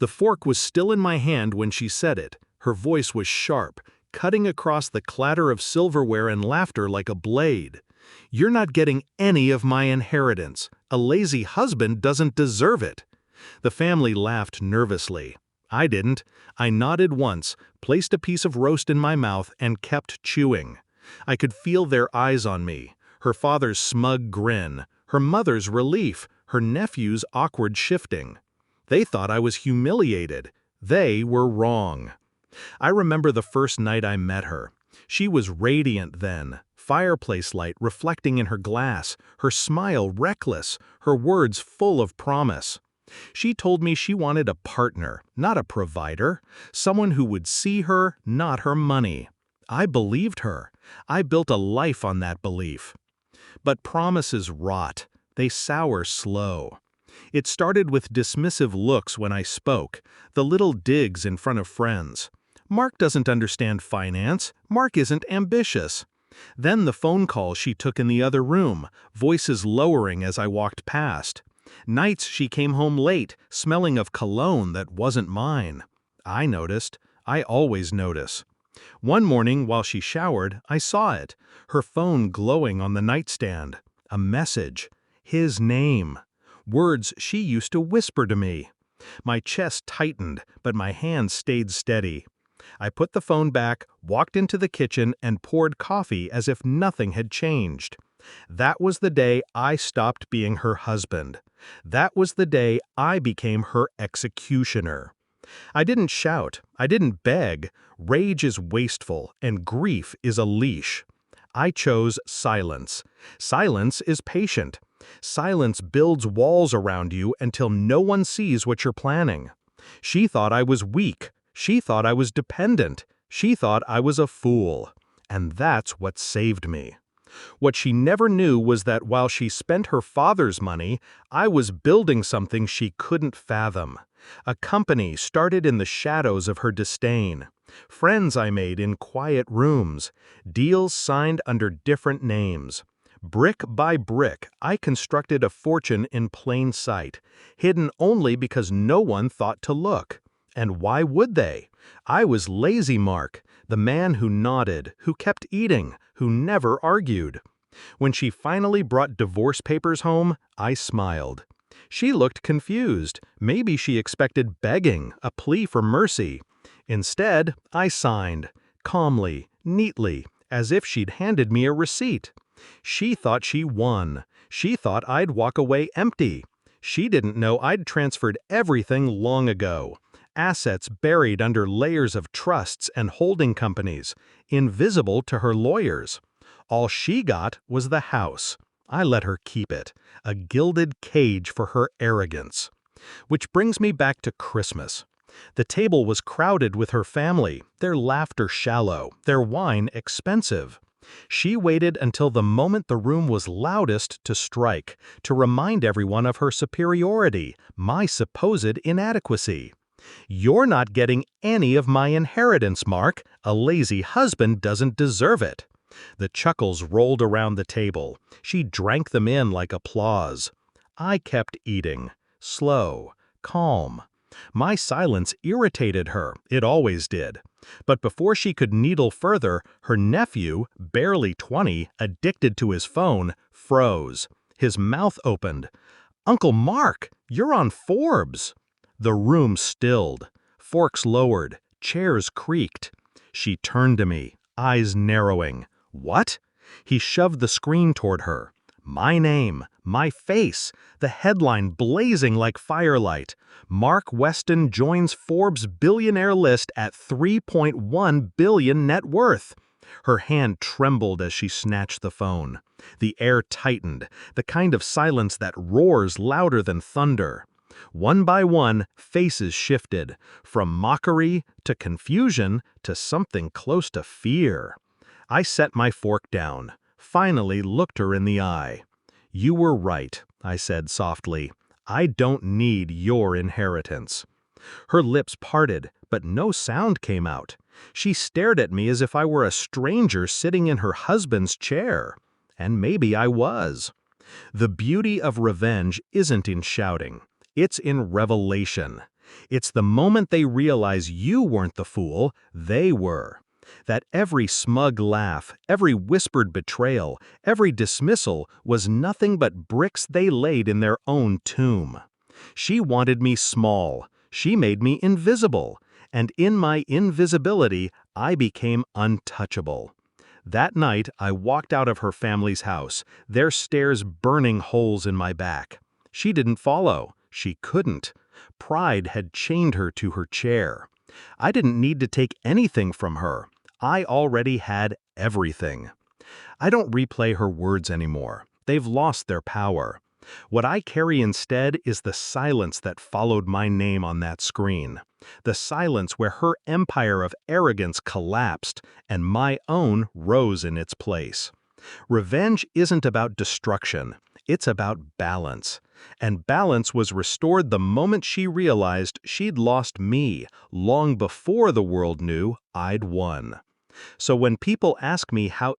The fork was still in my hand when she said it. Her voice was sharp, cutting across the clatter of silverware and laughter like a blade. "You're not getting any of my inheritance. A lazy husband doesn't deserve it." The family laughed nervously. I didn't. I nodded once, placed a piece of roast in my mouth, and kept chewing. I could feel their eyes on me, her father's smug grin, her mother's relief, her nephew's awkward shifting. They thought I was humiliated. They were wrong. I remember the first night I met her. She was radiant then, fireplace light reflecting in her glass, her smile reckless, her words full of promise. She told me she wanted a partner, not a provider, someone who would see her, not her money. I believed her. I built a life on that belief. But promises rot. They sour slow. It started with dismissive looks when I spoke, the little digs in front of friends. "Mark doesn't understand finance. Mark isn't ambitious." Then the phone call she took in the other room, voices lowering as I walked past. Nights she came home late, smelling of cologne that wasn't mine. I noticed. I always notice. One morning while she showered, I saw it, her phone glowing on the nightstand. A message. His name. Words she used to whisper to me. My chest tightened, but my hands stayed steady. I put the phone back, walked into the kitchen, and poured coffee as if nothing had changed. That was the day I stopped being her husband. That was the day I became her executioner. I didn't shout. I didn't beg. Rage is wasteful, and grief is a leash. I chose silence. Silence is patient. Silence builds walls around you until no one sees what you're planning. She thought I was weak. She thought I was dependent. She thought I was a fool. And that's what saved me. What she never knew was that while she spent her father's money, I was building something she couldn't fathom. A company started in the shadows of her disdain. Friends I made in quiet rooms. Deals signed under different names. Brick by brick, I constructed a fortune in plain sight, hidden only because no one thought to look. And why would they? I was lazy Mark, the man who nodded, who kept eating, who never argued. When she finally brought divorce papers home, I smiled. She looked confused. Maybe she expected begging, a plea for mercy. Instead, I signed, calmly, neatly, as if she'd handed me a receipt. She thought she won. She thought I'd walk away empty. She didn't know I'd transferred everything long ago. Assets buried under layers of trusts and holding companies, invisible to her lawyers. All she got was the house. I let her keep it, a gilded cage for her arrogance. Which brings me back to Christmas. The table was crowded with her family, their laughter shallow, their wine expensive. She waited until the moment the room was loudest to strike, to remind everyone of her superiority, my supposed inadequacy. "You're not getting any of my inheritance, Mark. A lazy husband doesn't deserve it." The chuckles rolled around the table. She drank them in like applause. I kept eating, slow, calm. My silence irritated her, it always did. But before she could needle further, her nephew, barely 20, addicted to his phone, froze. His mouth opened. "Uncle Mark, you're on Forbes." The room stilled. Forks lowered. Chairs creaked. She turned to me, eyes narrowing. "What?" He shoved the screen toward her. My name, my face, the headline blazing like firelight. Mark Weston joins Forbes billionaire list at $3.1 billion net worth. Her hand trembled as she snatched the phone. The air tightened, the kind of silence that roars louder than thunder. One by one, faces shifted, from mockery to confusion to something close to fear. I set my fork down, finally looked her in the eye. "You were right," I said softly. "I don't need your inheritance." Her lips parted, but no sound came out. She stared at me as if I were a stranger sitting in her husband's chair. And maybe I was. The beauty of revenge isn't in shouting. It's in revelation. It's the moment they realize you weren't the fool, they were. That every smug laugh, every whispered betrayal, every dismissal was nothing but bricks they laid in their own tomb. She wanted me small. She made me invisible. And in my invisibility, I became untouchable. That night, I walked out of her family's house, their stares burning holes in my back. She didn't follow. She couldn't. Pride had chained her to her chair. I didn't need to take anything from her. I already had everything. I don't replay her words anymore. They've lost their power. What I carry instead is the silence that followed my name on that screen. The silence where her empire of arrogance collapsed and my own rose in its place. Revenge isn't about destruction. It's about balance. And balance was restored the moment she realized she'd lost me, long before the world knew I'd won. So when people ask me how